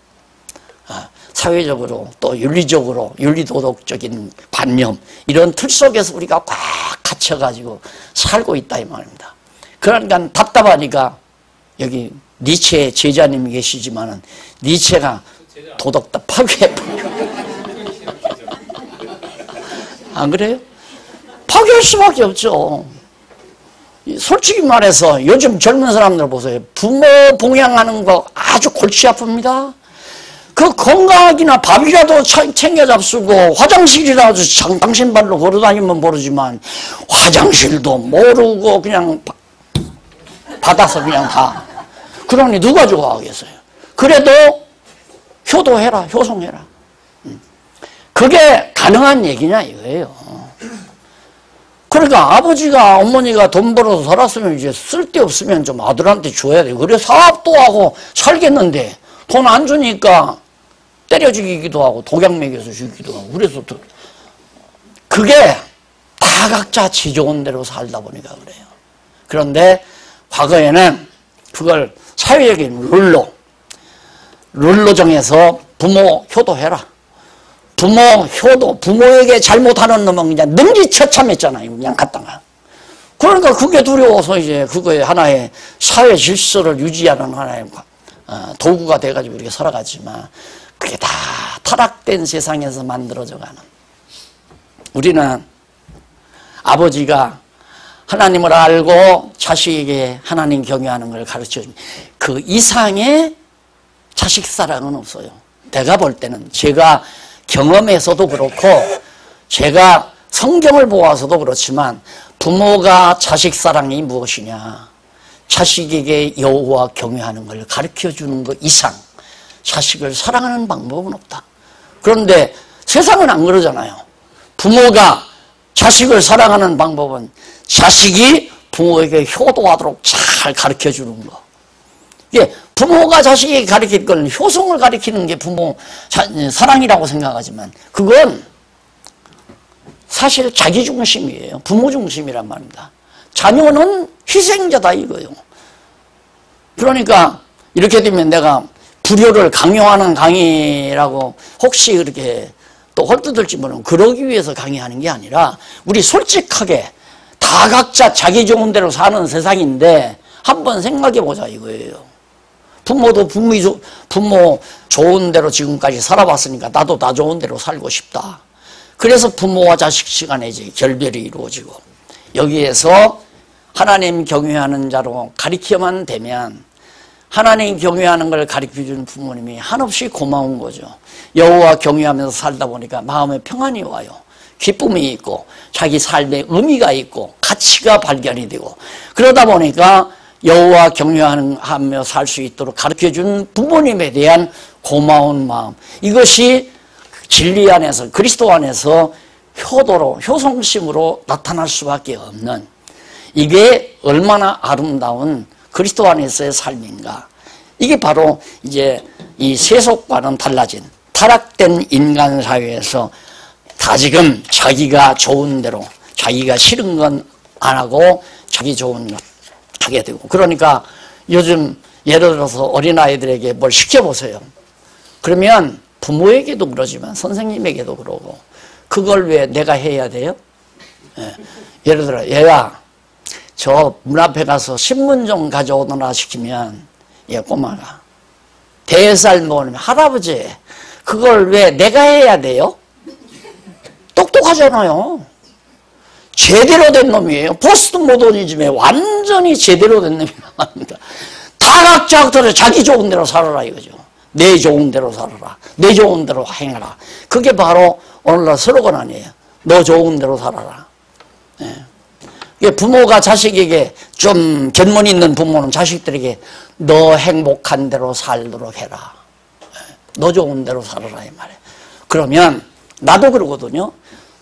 S1: 사회적으로 또 윤리적으로 윤리도덕적인 관념, 이런 틀 속에서 우리가 꽉 갇혀가지고 살고 있다 이 말입니다. 그러니까 답답하니까, 여기 니체 제자님이 계시지만은 니체가 도덕다 파괴해버려. 안 그래요? 파괴할 수밖에 없죠. 솔직히 말해서 요즘 젊은 사람들 보세요. 부모 봉양하는 거 아주 골치 아픕니다. 그 건강하기나 밥이라도 챙겨 잡수고 화장실이라도 당신 발로 걸어다니면 모르지만 화장실도 모르고 그냥 받아서 그냥 다. 그러니 누가 좋아하겠어요? 그래도 효도해라, 효송해라. 그게 가능한 얘기냐 이거예요. 그러니까 아버지가 어머니가 돈 벌어서 살았으면 이제 쓸데없으면 좀 아들한테 줘야 돼. 그래 사업도 하고 살겠는데 돈 안 주니까 때려 죽이기도 하고 독약 먹여서 죽이기도 하고, 그래서 그게 다 각자 지 좋은 대로 살다 보니까 그래요. 그런데 과거에는 그걸 사회적인 룰로 정해서 부모 효도해라. 부모 효도, 부모에게 잘못하는 놈은 그냥 능지처참했잖아요. 그냥 갖다가. 그러니까 그게 두려워서 이제 그거에 하나의 사회 질서를 유지하는 하나의 도구가 돼가지고 이렇게 살아가지만, 그게 다 타락된 세상에서 만들어져 가는. 우리는 아버지가 하나님을 알고 자식에게 하나님 경외하는 걸 가르쳐줍니다. 그 이상의 자식 사랑은 없어요. 내가 볼 때는, 제가 경험에서도 그렇고 제가 성경을 보아서도 그렇지만, 부모가 자식 사랑이 무엇이냐, 자식에게 여호와 경외하는 걸 가르쳐주는 것 이상 자식을 사랑하는 방법은 없다. 그런데 세상은 안 그러잖아요. 부모가 자식을 사랑하는 방법은 자식이 부모에게 효도하도록 잘 가르쳐주는 거. 이게 부모가 자식에게 가르칠 건 효성을 가르치는 게 부모 사랑이라고 생각하지만, 그건 사실 자기 중심이에요. 부모 중심이란 말입니다. 자녀는 희생자다 이거예요. 그러니까 이렇게 되면 내가 불효를 강요하는 강의라고 혹시 그렇게 또 헐뜯을지 모르는, 그러기 위해서 강의하는 게 아니라, 우리 솔직하게 다 각자 자기 좋은 대로 사는 세상인데 한번 생각해 보자 이거예요. 부모도 부모 좋은 대로 지금까지 살아봤으니까 나도 나 좋은 대로 살고 싶다. 그래서 부모와 자식 시간에 이제 결별이 이루어지고, 여기에서 하나님 경외하는 자로 가리켜만 되면, 하나님 경외하는 걸 가르쳐주는 부모님이 한없이 고마운 거죠. 여호와 경외하면서 살다 보니까 마음에 평안이 와요. 기쁨이 있고 자기 삶에 의미가 있고 가치가 발견이 되고, 그러다 보니까 여호와 경외하며 살 수 있도록 가르쳐준 부모님에 대한 고마운 마음, 이것이 진리 안에서, 그리스도 안에서 효도로, 효성심으로 나타날 수밖에 없는, 이게 얼마나 아름다운 그리스도 안에서의 삶인가. 이게 바로 이제 이 세속과는 달라진 타락된 인간 사회에서 다지금 자기가 좋은 대로, 자기가 싫은 건 안 하고 자기 좋은 것 하게 되고. 그러니까 요즘 예를 들어서 어린아이들에게 뭘 시켜보세요. 그러면 부모에게도 그러지만 선생님에게도 그러고, 그걸 왜 내가 해야 돼요? 예를 들어, 얘야 저 문 앞에 가서 신문 좀 가져오너라 시키면, 얘 꼬마가 4살 먹으면 할아버지 그걸 왜 내가 해야 돼요? 똑똑하잖아요. 제대로 된 놈이에요. 포스트 모더니즘에 완전히 제대로 된 놈이 나옵니다. 다 각자 자기 좋은 대로 살아라 이거죠. 내 좋은 대로 살아라. 내 좋은 대로 행하라. 그게 바로 오늘날 슬로건 아니에요. 너 좋은 대로 살아라. 예. 부모가 자식에게 좀 견문 있는 부모는 자식들에게 너 행복한 대로 살도록 해라. 너 좋은 대로 살아라 이 말이에요. 그러면 나도 그러거든요.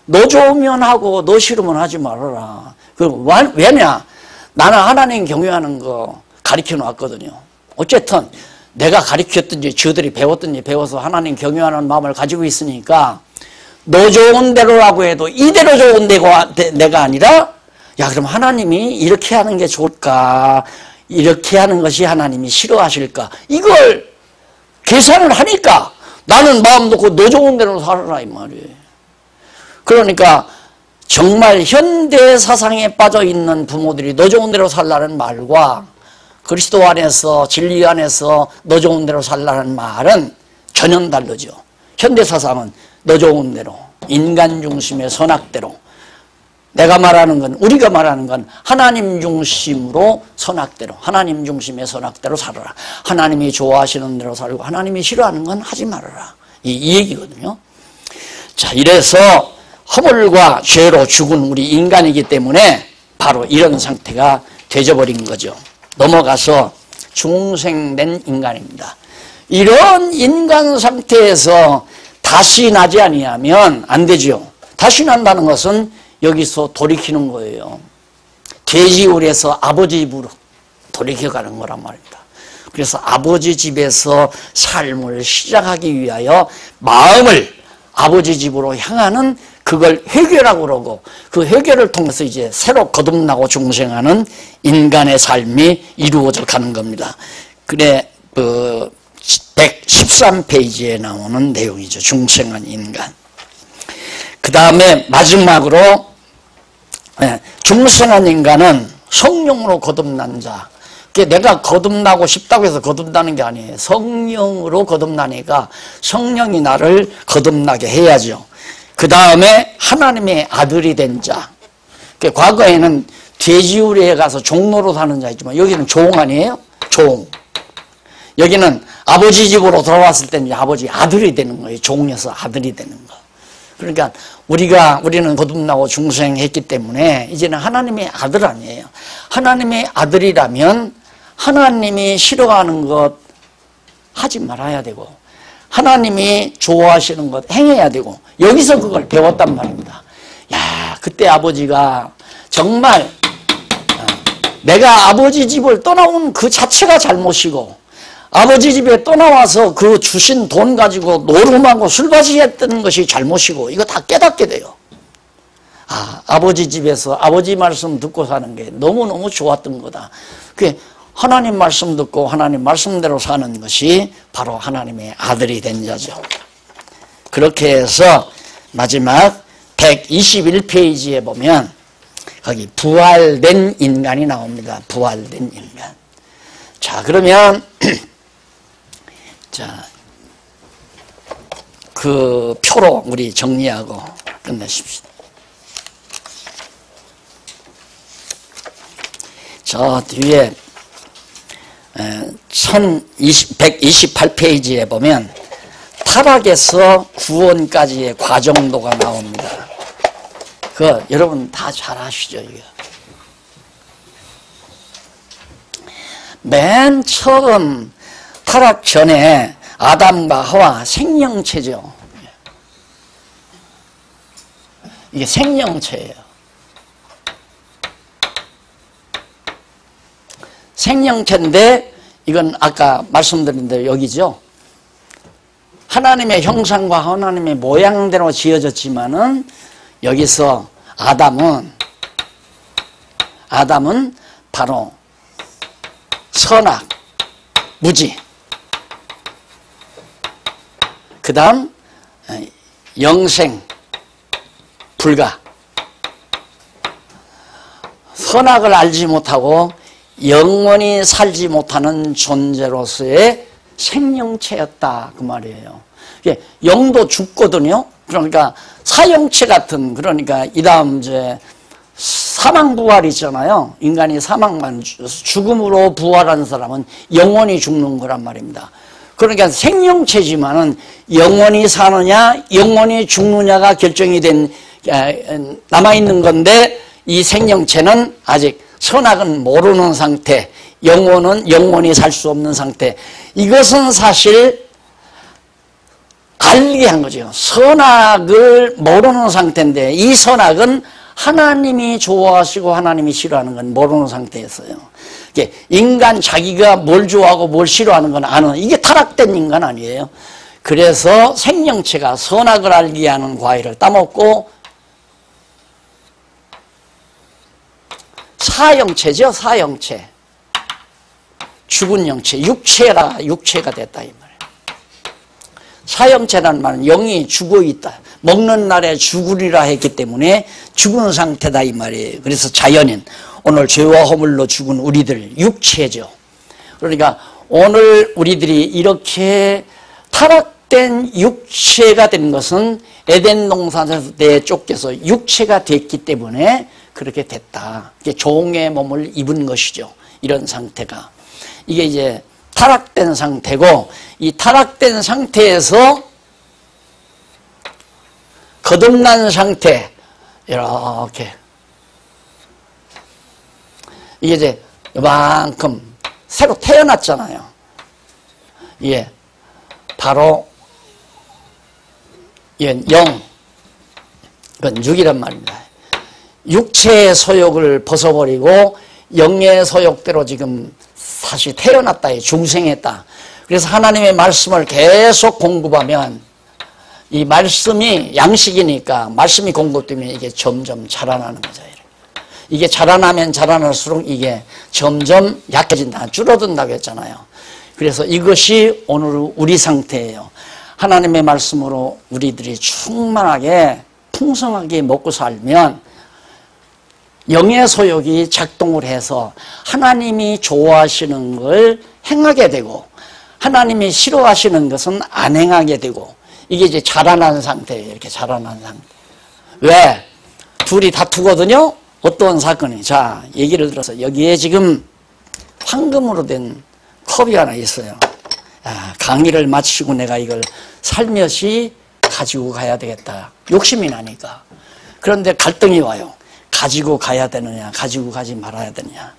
S1: 너 좋으면 하고 너 싫으면 하지 말아라. 왜냐? 나는 하나님 경외하는 거 가르쳐 놨거든요. 어쨌든 내가 가르쳤든지 저들이 배웠든지 배워서 하나님 경외하는 마음을 가지고 있으니까 너 좋은 대로라고 해도 이대로 좋은 내가 아니라 야 그럼 하나님이 이렇게 하는 게 좋을까? 이렇게 하는 것이 하나님이 싫어하실까? 이걸 계산을 하니까 나는 마음 놓고 너 좋은 대로 살아라 이 말이에요. 그러니까 정말 현대 사상에 빠져 있는 부모들이 너 좋은 대로 살라는 말과 그리스도 안에서 진리 안에서 너 좋은 대로 살라는 말은 전혀 다르죠. 현대 사상은 너 좋은 대로 인간 중심의 선악대로 내가 말하는 건 우리가 말하는 건 하나님 중심으로 선악대로 하나님 중심의 선악대로 살아라. 하나님이 좋아하시는 대로 살고 하나님이 싫어하는 건 하지 말아라. 이 얘기거든요. 자, 이래서 허물과 죄로 죽은 우리 인간이기 때문에 바로 이런 상태가 되어버린 거죠. 넘어가서 중생된 인간입니다. 이런 인간 상태에서 다시 나지 아니하면 안 되죠. 다시 난다는 것은 여기서 돌이키는 거예요. 돼지우리에서 아버지 집으로 돌이켜가는 거란 말입니다. 그래서 아버지 집에서 삶을 시작하기 위하여 마음을 아버지 집으로 향하는 그걸 회개라고 그러고 그 회개를 통해서 이제 새로 거듭나고 중생하는 인간의 삶이 이루어져 가는 겁니다. 그래 113페이지에 나오는 내용이죠. 중생한 인간. 그 다음에 마지막으로 중생한 인간은 성령으로 거듭난 자. 내가 거듭나고 싶다고 해서 거듭나는 게 아니에요. 성령으로 거듭나니까 성령이 나를 거듭나게 해야죠. 그 다음에 하나님의 아들이 된 자. 과거에는 돼지우리에 가서 종로로 사는 자 있지만 여기는 종 아니에요? 종. 여기는 아버지 집으로 돌아왔을 때는 아버지 아들이 되는 거예요. 종에서 아들이 되는 거. 그러니까 우리는 거듭나고 중생했기 때문에 이제는 하나님의 아들 아니에요. 하나님의 아들이라면 하나님이 싫어하는 것 하지 말아야 되고 하나님이 좋아하시는 것 행해야 되고 여기서 그걸 배웠단 말입니다. 야, 그때 아버지가 정말 내가 아버지 집을 떠나온 그 자체가 잘못이고 아버지 집에 떠나와서 그 주신 돈 가지고 노름하고 술바지 했던 것이 잘못이고 이거 다 깨닫게 돼요. 아버지 집에서 아버지 말씀 듣고 사는 게 너무너무 좋았던 거다. 그게 하나님 말씀 듣고 하나님 말씀대로 사는 것이 바로 하나님의 아들이 된 자죠. 그렇게 해서 마지막 121페이지에 보면 거기 부활된 인간이 나옵니다. 부활된 인간. 자, 그러면 자, 그 표로 우리 정리하고 끝내십시다. 저 뒤에 128페이지에 보면 타락에서 구원까지의 과정도가 나옵니다. 그 여러분 다 잘 아시죠? 이거. 맨 처음 타락 전에 아담과 하와 생명체죠. 이게 생명체예요. 생명체인데 이건 아까 말씀드린 대로 여기죠. 하나님의 형상과 하나님의 모양대로 지어졌지만은 여기서 아담은 바로 선악, 무지. 그 다음 영생, 불가. 선악을 알지 못하고 영원히 살지 못하는 존재로서의 생명체였다 그 말이에요. 이게 영도 죽거든요. 그러니까 사형체 같은, 그러니까 이 다음 이제 사망부활 있잖아요. 인간이 사망만, 죽음으로 부활하는 사람은 영원히 죽는 거란 말입니다. 그러니까 생명체지만은 영원히 사느냐 영원히 죽느냐가 결정이 된 남아있는 건데, 이 생명체는 아직 선악은 모르는 상태, 영혼은 영원히 살 수 없는 상태. 이것은 사실 알게 한 거죠. 선악을 모르는 상태인데, 이 선악은 하나님이 좋아하시고 하나님이 싫어하는 건 모르는 상태였어요. 인간 자기가 뭘 좋아하고 뭘 싫어하는 건 아는, 이게 타락된 인간 아니에요. 그래서 생명체가 선악을 알게 하는 과일을 따먹고, 사형체죠. 사형체, 죽은 영체, 육체가 됐다 이 말이에요. 사형체라는 말은 영이 죽어있다, 먹는 날에 죽으리라 했기 때문에 죽은 상태다 이 말이에요. 그래서 자연인, 오늘 죄와 허물로 죽은 우리들 육체죠. 그러니까 오늘 우리들이 이렇게 타락된 육체가 된 것은 에덴 동산에서 쫓겨서 육체가 됐기 때문에 그렇게 됐다. 이게 종의 몸을 입은 것이죠. 이런 상태가. 이게 이제 타락된 상태고, 이 타락된 상태에서 거듭난 상태, 이렇게. 이게 이제 이만큼 새로 태어났잖아요. 예. 바로, 이건 영, 이건 육이란 말입니다. 육체의 소욕을 벗어버리고 영의 소욕대로 지금 다시 태어났다, 중생했다. 그래서 하나님의 말씀을 계속 공급하면, 이 말씀이 양식이니까 말씀이 공급되면 이게 점점 자라나는 거죠. 이게 자라나면 자라날수록 이게 점점 약해진다, 줄어든다고 했잖아요. 그래서 이것이 오늘 우리 상태예요. 하나님의 말씀으로 우리들이 충만하게 풍성하게 먹고 살면 영의 소욕이 작동을 해서 하나님이 좋아하시는 걸 행하게 되고, 하나님이 싫어하시는 것은 안 행하게 되고, 이게 이제 자라난 상태예요. 이렇게 자라난 상태. 왜? 둘이 다투거든요. 어떤 사건이. 자, 얘기를 들어서 여기에 지금 황금으로 된 컵이 하나 있어요. 강의를 마치고 내가 이걸 살며시 가지고 가야 되겠다, 욕심이 나니까. 그런데 갈등이 와요. 가지고 가야 되느냐, 가지고 가지 말아야 되느냐.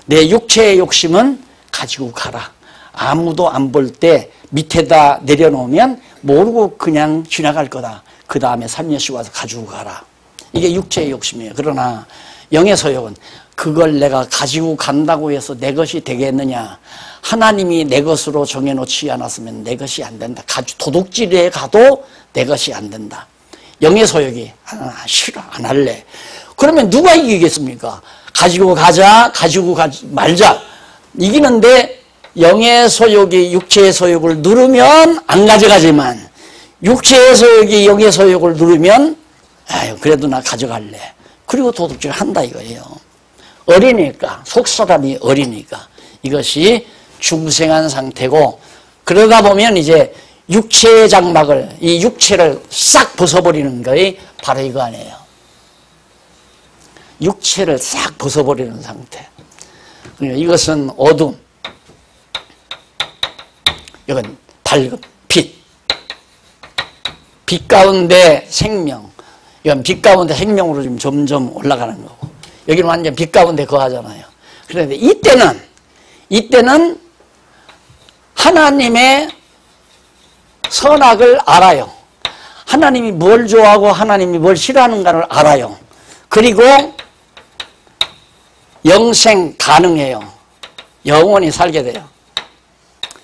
S1: 내 육체의 욕심은 가지고 가라. 아무도 안 볼 때 밑에다 내려놓으면 모르고 그냥 지나갈 거다. 그 다음에 살며시 와서 가지고 가라. 이게 육체의 욕심이에요. 그러나 영의 소욕은 그걸 내가 가지고 간다고 해서 내 것이 되겠느냐. 하나님이 내 것으로 정해놓지 않았으면 내 것이 안 된다. 도둑질에 가도 내 것이 안 된다. 영의 소욕이 싫어, 안 할래. 그러면 누가 이기겠습니까? 가지고 가자, 가지고 가지 말자. 이기는데 영의 소욕이 육체의 소욕을 누르면 안 가져가지만, 육체의 소욕이 영의 소욕을 누르면 아유 그래도 나 가져갈래. 그리고 도둑질 한다 이거예요. 어리니까, 속사람이 어리니까. 이것이 중생한 상태고, 그러다 보면 이제 육체의 장막을, 이 육체를 싹 벗어버리는 것이 바로 이거 아니에요. 육체를 싹 벗어버리는 상태. 그러니까 이것은 어둠, 이건 밝음, 빛. 빛 가운데 생명. 이건 빛 가운데 생명으로 지금 점점 올라가는 거고, 여기는 완전 빛 가운데 거하잖아요. 그런데 이때는 하나님의 선악을 알아요. 하나님이 뭘 좋아하고 하나님이 뭘 싫어하는가를 알아요. 그리고 영생 가능해요. 영원히 살게 돼요.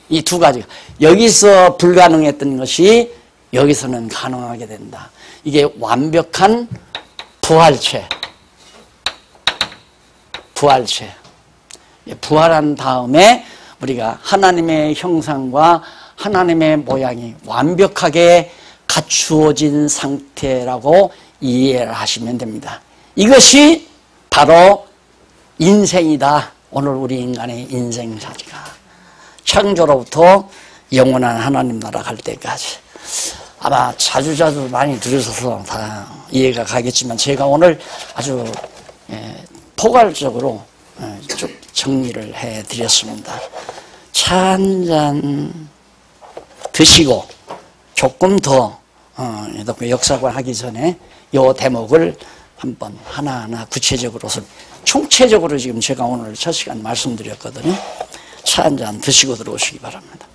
S1: 이 두 가지. 여기서 불가능했던 것이 여기서는 가능하게 된다. 이게 완벽한 부활체. 부활체. 부활한 다음에 우리가 하나님의 형상과 하나님의 모양이 완벽하게 갖추어진 상태라고 이해를 하시면 됩니다. 이것이 바로 인생이다. 오늘 우리 인간의 인생사지가 창조로부터 영원한 하나님 나라 갈 때까지. 아마 자주자주 많이 들으셔서 다 이해가 가겠지만 제가 오늘 아주 포괄적으로 쭉 정리를 해드렸습니다. 차 한 잔 드시고 조금 더 역사관 하기 전에 이 대목을 한번 하나하나 구체적으로 총체적으로 지금 제가 오늘 첫 시간 말씀드렸거든요. 차 한 잔 드시고 들어오시기 바랍니다.